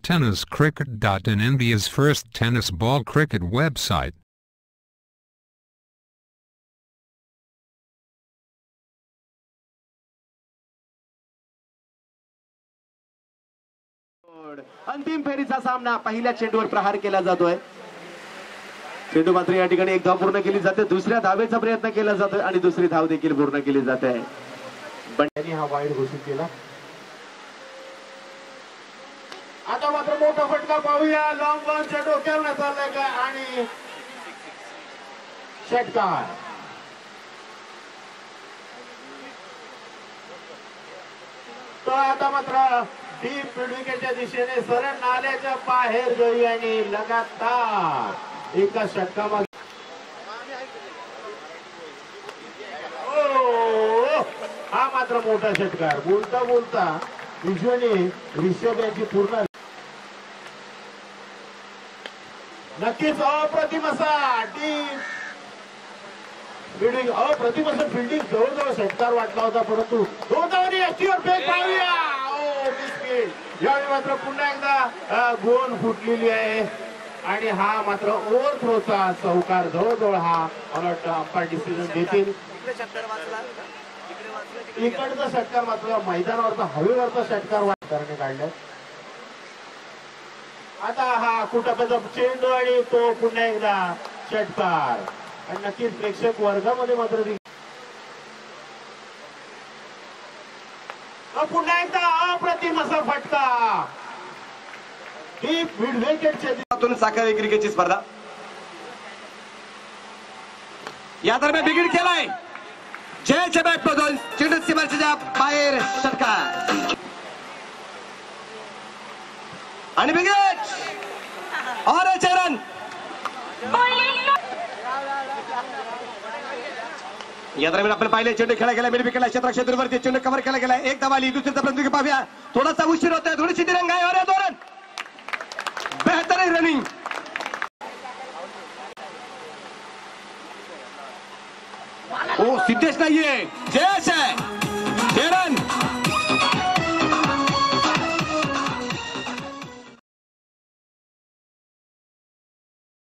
TennisCricket.in, India's first tennis ball cricket website. अंतिम फेरीचा सामना पहिल्या चेंडूवर प्रहार केला जातोय. चेंडू मात्र या ठिकाणी एक धाव पूर्ण केली जाते, दुसऱ्या धावेचा प्रयत्न केला जातोय आणि दुसरी धाव देखील पूर्ण केली जाते. बंड्याने हा वाईड घोषित केला. आता मात्र मोठा फटका पाहूया. लॉंग लॉनच्या डोक्यावर चाललाय का आणि षटकार. तो आता मात्र डीप विकेटच्या दिशेने सरळ नाल्याच्या बाहेर गई आणि लगातार एका षटकामध्ये हा मात्र मोठा षटकार. बोलता बोलता विजयने रिषभ यांची पूर्ण नक्कीच अप्रतिम असा डीप फिल्डिंग, अप्रतिम असं फिल्डिंग. जवळजवळ षटकार वाटला होता, परंतु दोन धावांनी एसटीवर फेक पाहूया. यावेळी मात्र पुन्हा एकदा गोल फुटलेली आहे आणि हा मात्र ओव्हर थ्रोचा चौकार. जवळजवळ हा मला वाटतं अंपायर डिसिजन देतील. इकडचा षटकार मात्र मैदानावरचा हवेवरचा षटकार वाटण्याने काढलाय. आता हा कुटाप्याचा चेंडू आणि तो पुन्हा एकदा षटकार आणि नक्कीच प्रेक्षक वर्गामध्ये मात्र पुन्हा एकदा अप्रतिम असा फटका. ही मिड विकेटच्या साखळी क्रिकेटची स्पर्धा या दरम्यान बिघिड केलाय. जयच्या बॅट मधून चेंडू सीमारेषेच्या बाहेर षटकार आणि बिघिड और चरण. या दरम्यान आपण पाहिले चेंडू खेळला गेला मिड विकेटला क्षेत्रावरती चेंडू कव्हर केला गेला. एक धाव आली. दुसरीचा प्रयत्न पाहूया. थोडासा उशीर होतोय, थोडीशी तिरंग आहे और दोन बेहतरीन रनिंग. ओ सिद्धेश नाहीये. जयेश